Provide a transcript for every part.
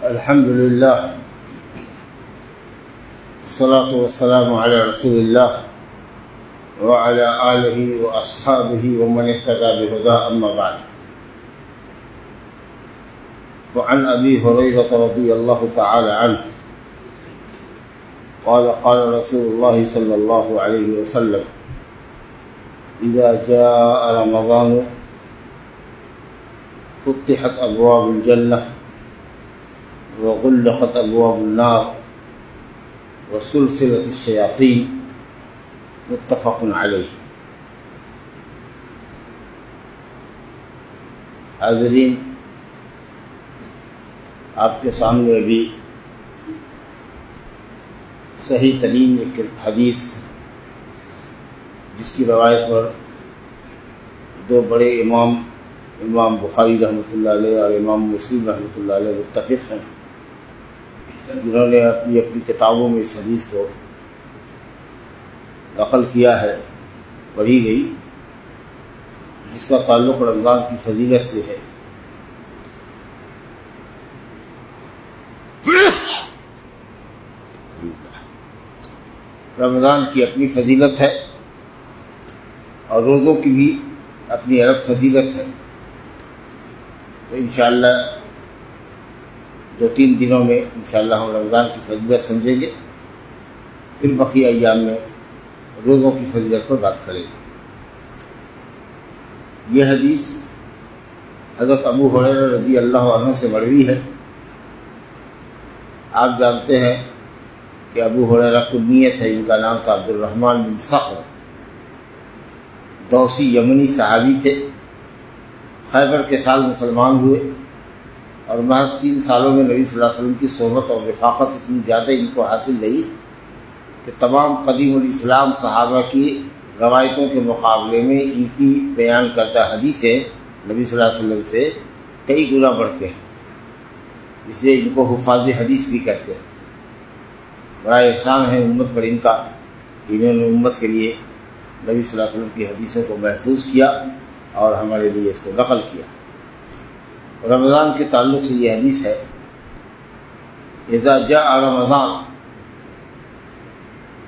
الحمد لله والصلاة والسلام على رسول الله وعلى آله وأصحابه ومن اهتدى بهداه أما بعد. وعن أبي هريرة رضي الله تعالى عنه قال رسول الله صلى الله عليه وسلم: إذا جاء رمضان فتحت أبواب الجنة وغلقت أبواب النار وسلسلة الشياطين. متفق علیہ. حاضرین، آپ کے سامنے ابھی صحیح ترین ایک حدیث، جس کی روایت پر دو بڑے امام بخاری رحمۃ اللہ علیہ اور امام مسلم رحمۃ اللہ علیہ متفق ہیں، جنہوں نے اپنی کتابوں میں اس حدیث کو نقل کیا ہے، پڑھی گئی، جس کا تعلق رمضان کی فضیلت سے ہے. رمضان کی اپنی فضیلت ہے اور روزوں کی بھی اپنی الگ فضیلت ہے. تو انشاءاللہ 2-3 دنوں میں انشاءاللہ ہم رمضان کی فضیلت سمجھیں گے، پھر بقیہ ایام میں روزوں کی فضیلت پر بات کریں گے. یہ حدیث حضرت ابو ہریرہ رضی اللہ عنہ سے مروی ہے. آپ جانتے ہیں کہ ابو ہریرہ کنیت ہے، ان کا نام تھا عبد الرحمن بن صخر. دوسی یمنی صحابی تھے. خیبر کے سال مسلمان ہوئے اور محض 3 سالوں میں نبی صلی اللہ علیہ وسلم کی صحبت اور رفاقت اتنی زیادہ ان کو حاصل رہی کہ تمام قدیم الاسلام صحابہ کی روایتوں کے مقابلے میں ان کی بیان کردہ حدیثیں نبی صلی اللہ علیہ وسلم سے کئی گنا بڑھ کے، اس لیے ان کو حفاظ حدیث بھی کہتے ہیں. بڑا احسان ہے امت پر ان کا کہ انہوں نے امت کے لیے نبی صلی اللہ علیہ وسلم کی حدیثوں کو محفوظ کیا اور ہمارے لیے اس کو نقل کیا. رمضان کے تعلق سے یہ حدیث ہے: اذا جاء رمضان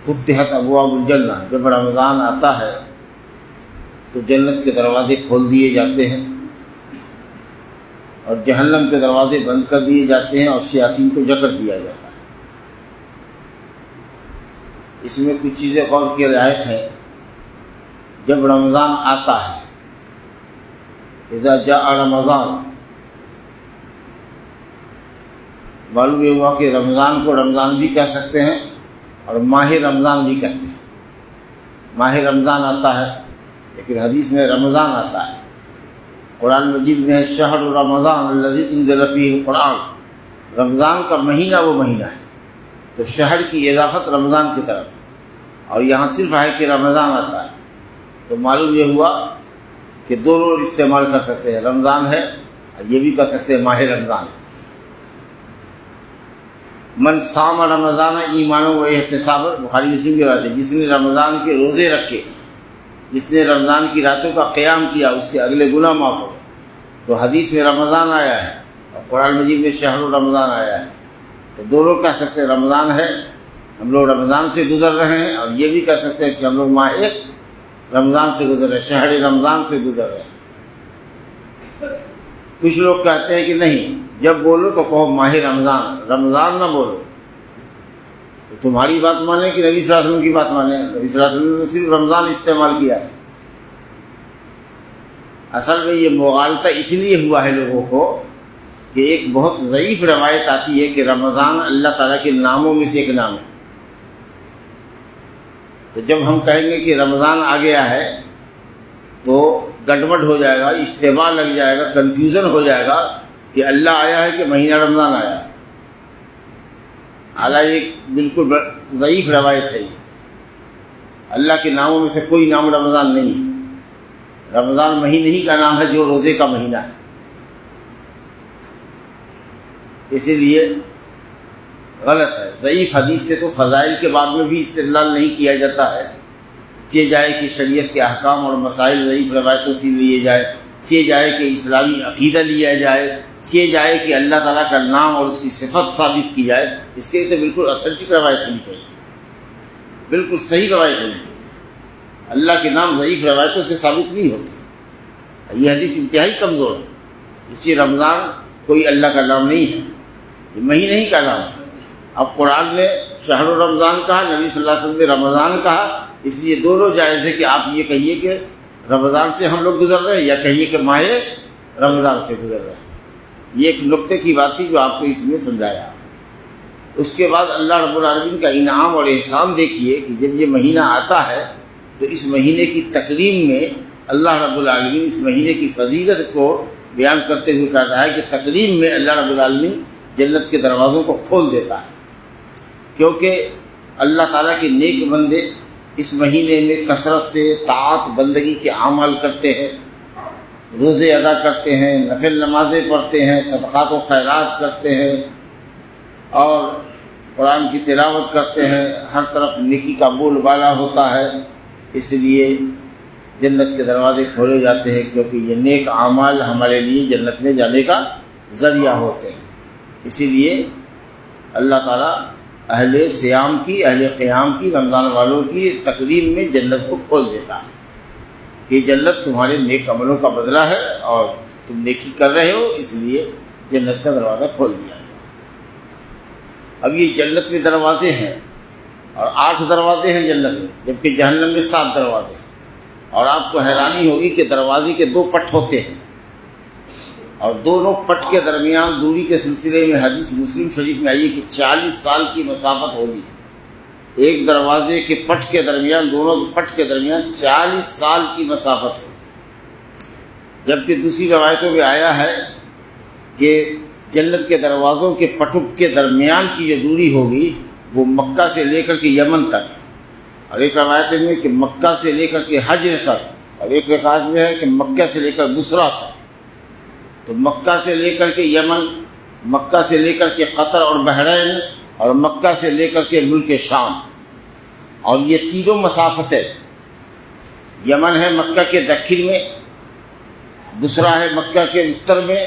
فتحت ابواب الجنہ. جب رمضان آتا ہے تو جنت کے دروازے کھول دیے جاتے ہیں اور جہنم کے دروازے بند کر دیے جاتے ہیں اور شیاطین کو جکڑ دیا جاتا ہے. اس میں کچھ چیزیں غور کی رعایت ہیں. جب رمضان آتا ہے، اذا جاء رمضان، معلوم یہ ہوا کہ رمضان کو رمضان بھی کہہ سکتے ہیں اور ماہ رمضان بھی کہتے ہیں. ماہ رمضان آتا ہے لیکن حدیث میں رمضان آتا ہے. قرآن مجید میں ہے شہر رمضان الذی انزل فیہ القرآن. رمضان کا مہینہ وہ مہینہ ہے، تو شہر کی اضافت رمضان کی طرف ہے اور یہاں صرف ہے کہ رمضان آتا ہے. تو معلوم یہ ہوا کہ دونوں استعمال کر سکتے ہیں، رمضان ہے اور یہ بھی کر سکتے ہیں ماہ رمضان. من صام رمضان ایمانا و احتسابا، بخاری مسلم کی روایت ہے، جس نے رمضان کے روزے رکھے، جس نے رمضان کی راتوں کا قیام کیا، اس کے اگلے گناہ معاف ہو. تو حدیث میں رمضان آیا ہے اور قرآن مجید میں شہر رمضان آیا ہے، تو دونوں کہہ سکتے ہیں رمضان ہے، ہم لوگ رمضان سے گزر رہے ہیں، اور یہ بھی کہہ سکتے ہیں کہ ہم لوگ ماہ رمضان سے گزر رہے ہیں، شہر رمضان سے گزر رہے ہیں. کچھ لوگ کہتے ہیں کہ نہیں، جب بولو تو کہو ماہ رمضان، رمضان نہ بولو. تو تمہاری بات مانیں کہ نبی صلی اللہ علیہ وسلم کی بات مانیں؟ نبی صلی اللہ علیہ وسلم نے صرف رمضان استعمال کیا ہے. اصل میں یہ مغالطہ اس لیے ہوا ہے لوگوں کو کہ ایک بہت ضعیف روایت آتی ہے کہ رمضان اللہ تعالیٰ کے ناموں میں سے ایک نام ہے. تو جب ہم کہیں گے کہ رمضان آ گیا ہے تو گڑبڑ ہو جائے گا، اشتباہ لگ جائے گا، کنفیوژن ہو جائے گا کہ اللہ آیا ہے کہ مہینہ رمضان آیا ہے. حالانکہ یہ بالکل ضعیف روایت ہے. اللہ کے ناموں میں سے کوئی نام رمضان نہیں ہے. رمضان مہینے ہی کا نام ہے جو روزے کا مہینہ ہے. اسی لیے غلط ہے. ضعیف حدیث سے تو فضائل کے باب میں بھی استدلال نہیں کیا جاتا ہے. چاہے جائے کہ شریعت کے احکام اور مسائل ضعیف روایتوں سے لیے جائے، چاہے جائے کہ اسلامی عقیدہ لیا جائے، کیے جائے کہ اللہ تعالیٰ کا نام اور اس کی صفت ثابت کی جائے، اس کے لیے تو بالکل اتھینٹک روایت ہونی چاہیے، بالکل صحیح روایت ہونی چاہیے۔ اللہ کے نام ضعیف روایتوں سے ثابت نہیں ہوتے، یہ حدیث انتہائی کمزور ہے۔ اس لیے رمضان کوئی اللہ کا نام نہیں ہے، یہ مہینے ہی کا نام ہے۔ اب قرآن نے شہر رمضان کہا، نبی صلی اللہ علیہ وسلم نے رمضان کہا، اس لیے دونوں جائز ہے کہ آپ یہ کہیے کہ رمضان سے ہم لوگ گزر رہے ہیں، یا کہیے کہ ماہ رمضان سے گزر رہے ہیں۔ یہ ایک نقطے کی بات تھی جو آپ کو اس میں سمجھایا۔ اس کے بعد اللہ رب العالمین کا انعام اور احسان دیکھیے کہ جب یہ مہینہ آتا ہے تو اس مہینے کی تکریم میں اللہ رب العالمین اس مہینے کی فضیلت کو بیان کرتے ہوئے کہتا ہے کہ تکریم میں اللہ رب العالمین جنت کے دروازوں کو کھول دیتا ہے، کیونکہ اللہ تعالیٰ کے نیک بندے اس مہینے میں کثرت سے طاعت بندگی کے اعمال کرتے ہیں، روزے ادا کرتے ہیں، نفل نمازیں پڑھتے ہیں، صدقات و خیرات کرتے ہیں، اور قرآن کی تلاوت کرتے ہیں، ہر طرف نیکی کا بول بالا ہوتا ہے۔ اس لیے جنت کے دروازے کھولے جاتے ہیں، کیونکہ یہ نیک اعمال ہمارے لیے جنت میں جانے کا ذریعہ ہوتے ہیں۔ اسی لیے اللہ تعالیٰ اہل صیام کی، اہل قیام کی، رمضان والوں کی تقریب میں جنت کو کھول دیتا ہے۔ یہ جنت تمہارے نیک عملوں کا بدلہ ہے اور تم نیکی کر رہے ہو، اس لیے جنت کا دروازہ کھول دیا گیا۔ اب یہ جنت میں دروازے ہیں، اور 8 دروازے ہیں جنت میں، جبکہ جہنم میں 7 دروازے ہیں۔ اور آپ کو حیرانی ہوگی کہ دروازے کے 2 پٹ ہوتے ہیں، اور دونوں پٹ کے درمیان دوری کے سلسلے میں حدیث مسلم شریف میں آئی ہے کہ 40 سال کی مسافت ہوگی۔ ایک دروازے کے پٹ کے درمیان، دونوں پٹ کے درمیان 40 سال کی مسافت ہوگی۔ جبکہ دوسری روایتوں میں آیا ہے کہ جنت کے دروازوں کے پٹک کے درمیان کی جو دوری ہوگی وہ مکہ سے لے کر کے یمن تک، اور ایک روایت میں کہ مکہ سے لے کر کے حجر تک، اور ایک روایت میں ہے کہ مکہ سے لے کر بصرہ تک۔ تو مکہ سے لے کر کے یمن، مکہ سے لے کر کے قطر اور بحرین، اور مکہ سے لے کر کے ملک شام، اور یہ تینوں مسافتیں، یمن ہے مکہ کے دکن میں، بصرہ ہے مکہ کے اتر میں،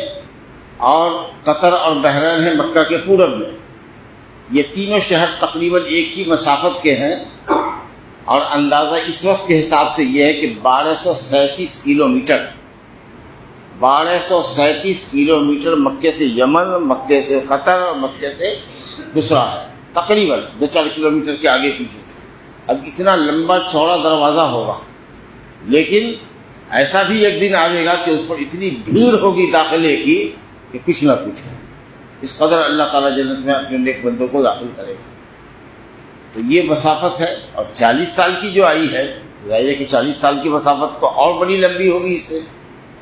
اور قطر اور بحرین ہے مکہ کے پورب میں۔ یہ تینوں شہر تقریباً ایک ہی مسافت کے ہیں، اور اندازہ اس وقت کے حساب سے یہ ہے کہ 1237 کلومیٹر 1237 کلومیٹر مکے سے یمن، مکے سے قطر اور مکے سے بصرہ ہے، تقریباً 2-4 کلومیٹر کے آگے پیچھے سے۔ اب اتنا لمبا چوڑا دروازہ ہوگا، لیکن ایسا بھی ایک دن آئے گا کہ اس پر اتنی بھیڑ ہوگی داخلے کی کہ کچھ نہ کچھ ہو۔ اس قدر اللہ تعالیٰ جنت میں اپنے نیک بندوں کو داخل کرے گا۔ تو یہ مسافت ہے، اور 40 سال کی جو آئی ہے، ظاہر ہے کہ 40 سال کی مسافت تو اور بڑی لمبی ہوگی اس سے۔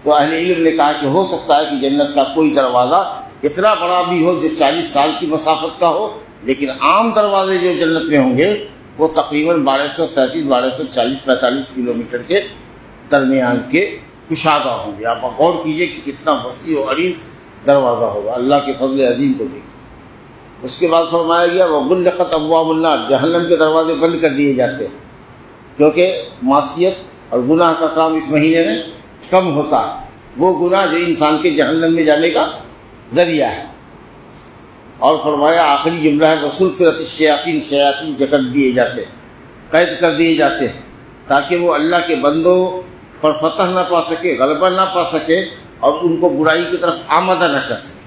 تو اہل علم نے کہا کہ ہو سکتا ہے کہ جنت کا کوئی دروازہ اتنا بڑا بھی ہو جو 40 سال کی مسافت کا ہو، لیکن عام دروازے جو جنت میں ہوں گے وہ تقریباً 1237، 1240، 45 کلومیٹر کے درمیان کے کشادہ ہوں گے۔ آپ غور کیجئے کہ کتنا وسیع و عریض دروازہ ہوگا، اللہ کے فضل عظیم کو دیکھیں۔ اس کے بعد فرمایا گیا وغلقت ابواب النار، جہنم کے دروازے بند کر دیے جاتے ہیں، کیونکہ معصیت اور گناہ کا کام اس مہینے میں کم ہوتا ہے، وہ گناہ جو انسان کے جہنم میں جانے کا ذریعہ ہے۔ اور فرمایا آخری جملہ ہے وسلسلۃ الشیاطین، شیاطین جکڑ دیے جاتے ہیں، قید کر دیے جاتے ہیں، تاکہ وہ اللہ کے بندوں پر فتح نہ پا سکے، غلبہ نہ پا سکے، اور ان کو برائی کی طرف آمادہ نہ کر سکے۔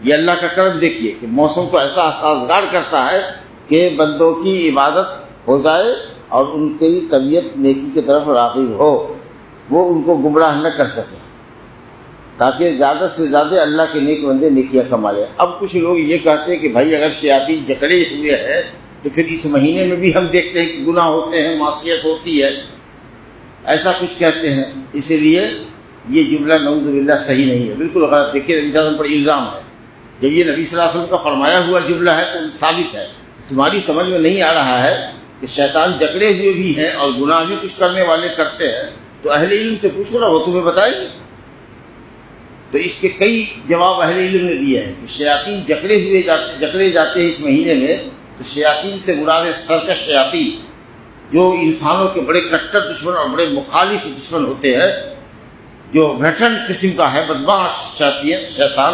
یہ اللہ کا کرم دیکھیے کہ موسم کو ایسا سازگار کرتا ہے کہ بندوں کی عبادت ہو جائے اور ان کی طبیعت نیکی کی طرف راغب ہو، وہ ان کو گمراہ نہ کر سکے، تاکہ زیادہ سے زیادہ اللہ کے نیک بندے نیکیاں کما لیں۔ اب کچھ لوگ یہ کہتے ہیں کہ بھائی اگر شیاطین جکڑے ہوئے ہیں تو پھر اس مہینے میں بھی ہم دیکھتے ہیں کہ گناہ ہوتے ہیں، معصیت ہوتی ہے، ایسا کچھ کہتے ہیں۔ اسی لیے یہ جملہ نعوذ باللہ صحیح نہیں ہے، بالکل غلط۔ دیکھیے نبی صلی اللہ علیہ وسلم پر الزام ہے، جب یہ نبی صلی اللہ علیہ وسلم کا فرمایا ہوا جملہ ہے تو ثابت ہے۔ تمہاری سمجھ میں نہیں آ رہا ہے کہ شیطان جکڑے ہوئے بھی ہیں اور گناہ بھی کچھ کرنے والے کرتے ہیں، تو اہل علم سے پوچھو نا، وہ تمہیں بتائیں گے۔ تو اس کے کئی جواب اہل علم نے دیے ہیں کہ شیاطین جکڑے جاتے ہیں اس مہینے میں، تو شیاطین سے مراد سرکش شیاطین جو انسانوں کے بڑے کٹر دشمن اور بڑے مخالف دشمن ہوتے ہیں، جو ویٹرن قسم کا ہے بدمعاش شیطان،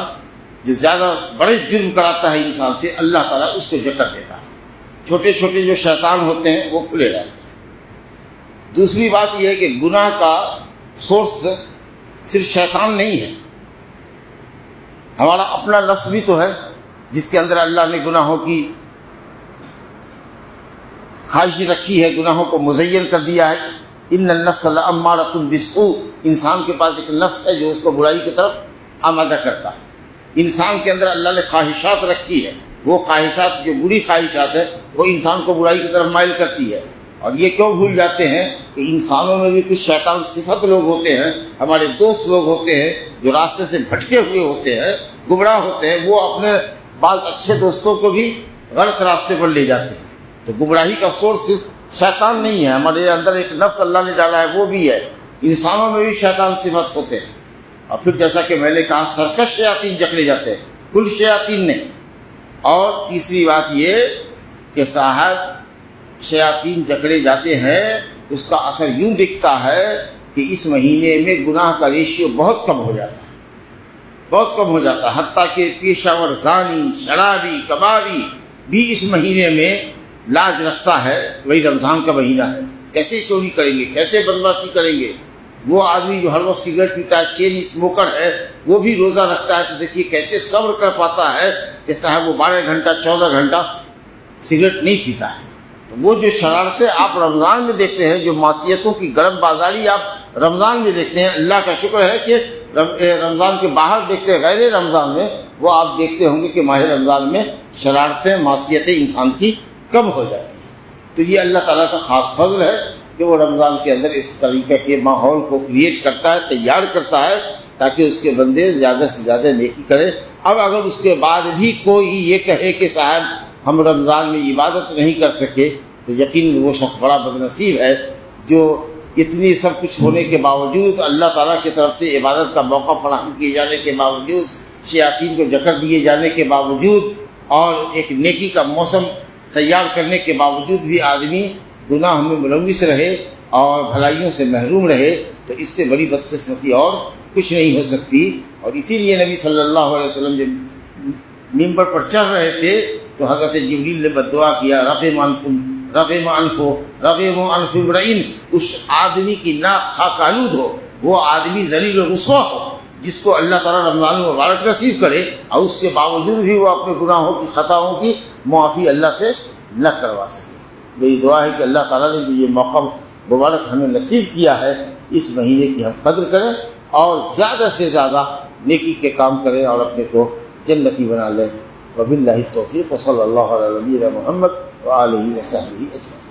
جو زیادہ بڑے جرم کراتا ہے انسان سے، اللہ تعالیٰ اس کو جکڑ دیتا ہے۔ چھوٹے چھوٹے جو شیطان ہوتے ہیں وہ کھلے رہتے ہیں۔ دوسری بات یہ ہے کہ گناہ کا سورس صرف شیطان نہیں ہے، ہمارا اپنا نفس بھی تو ہے، جس کے اندر اللہ نے گناہوں کی خواہش رکھی ہے، گناہوں کو مزین کر دیا ہے۔ ان النفس لامارۃ بالسوء، انسان کے پاس ایک نفس ہے جو اس کو برائی کی طرف آمادہ کرتا ہے۔ انسان کے اندر اللہ نے خواہشات رکھی ہے، وہ خواہشات جو بری خواہشات ہے وہ انسان کو برائی کی طرف مائل کرتی ہے۔ اور یہ کیوں بھول جاتے ہیں کہ انسانوں میں بھی کچھ شیطان صفت لوگ ہوتے ہیں، ہمارے دوست لوگ ہوتے ہیں جو راستے سے بھٹکے ہوئے ہوتے ہیں، گمراہ ہوتے ہیں، وہ اپنے بعض اچھے دوستوں کو بھی غلط راستے پر لے جاتے ہیں۔ تو گمراہی کا سورس شیطان نہیں ہے، ہمارے اندر ایک نفس اللہ نے ڈالا ہے وہ بھی ہے، انسانوں میں بھی شیطان صفت ہوتے ہیں۔ اور پھر جیسا کہ میں نے کہا سرکش شیاطین جکڑے جاتے ہیں، کل شیاطین نہیں۔ اور تیسری بات یہ کہ صاحب شیاطین جکڑے جاتے ہیں، اس کا اثر یوں دکھتا ہے کہ اس مہینے میں گناہ کا ریشیو بہت کم ہو جاتا ہے، بہت کم ہو جاتا ہے، حتیٰ کہ پیشہ ور زانی، شرابی، کبابی بھی اس مہینے میں لاج رکھتا ہے۔ وہی رمضان کا مہینہ ہے، کیسے چوری کریں گے، کیسے بدمعاشی کریں گے۔ وہ آدمی جو ہر وقت سگریٹ پیتا ہے، چین اسموکر ہے، وہ بھی روزہ رکھتا ہے، تو دیکھیے کیسے صبر کر پاتا ہے کہ صاحب وہ 12 گھنٹہ 14 گھنٹہ سگریٹ نہیں پیتا ہے۔ تو وہ جو شرارتیں آپ رمضان میں دیکھتے ہیں، جو معصیتوں کی گرم بازاری آپ رمضان میں دیکھتے ہیں، اللہ کا شکر ہے کہ رمضان کے باہر دیکھتے ہیں، غیر رمضان میں وہ آپ دیکھتے ہوں گے کہ ماہ رمضان میں شرارتیں، معصیتیں انسان کی کم ہو جاتی ہیں۔ تو یہ اللہ تعالیٰ کا خاص فضل ہے کہ وہ رمضان کے اندر اس طریقے کے ماحول کو کریٹ کرتا ہے، تیار کرتا ہے، تاکہ اس کے بندے زیادہ سے زیادہ نیکی کریں۔ اب اگر اس کے بعد بھی کوئی یہ کہے کہ صاحب ہم رمضان میں عبادت نہیں کر سکے، تو یقیناً وہ شخص بڑا بدنصیب ہے جو اتنی سب کچھ ہونے کے باوجود، اللہ تعالیٰ کی طرف سے عبادت کا موقع فراہم کیے جانے کے باوجود، شیاطین کو جکڑ دیے جانے کے باوجود، اور ایک نیکی کا موسم تیار کرنے کے باوجود بھی آدمی گناہ میں ملوث رہے اور بھلائیوں سے محروم رہے، تو اس سے بڑی بدقسمتی اور کچھ نہیں ہو سکتی۔ اور اسی لیے نبی صلی اللہ علیہ وسلم جب ممبر پر چڑھ رہے تھے تو حضرت جبریل نے بددعا کیا، رغم انف امرئ، اس آدمی کی ناک خاک آلود ہو، وہ آدمی ذلیل و رسوا ہو جس کو اللہ تعالیٰ رمضان مبارک نصیب کرے، اور اس کے باوجود بھی وہ اپنے گناہوں کی، خطاؤں کی معافی اللہ سے نہ کروا سکے۔ میری دعا ہے کہ اللہ تعالیٰ نے جو یہ موقع مبارک ہمیں نصیب کیا ہے، اس مہینے کی ہم قدر کریں اور زیادہ سے زیادہ نیکی کے کام کریں اور اپنے کو جنتی بنا لیں۔ وباللہ التوفیق، وصلی اللہ علی نبینا محمد وآلہ وصحبہ اجمعین۔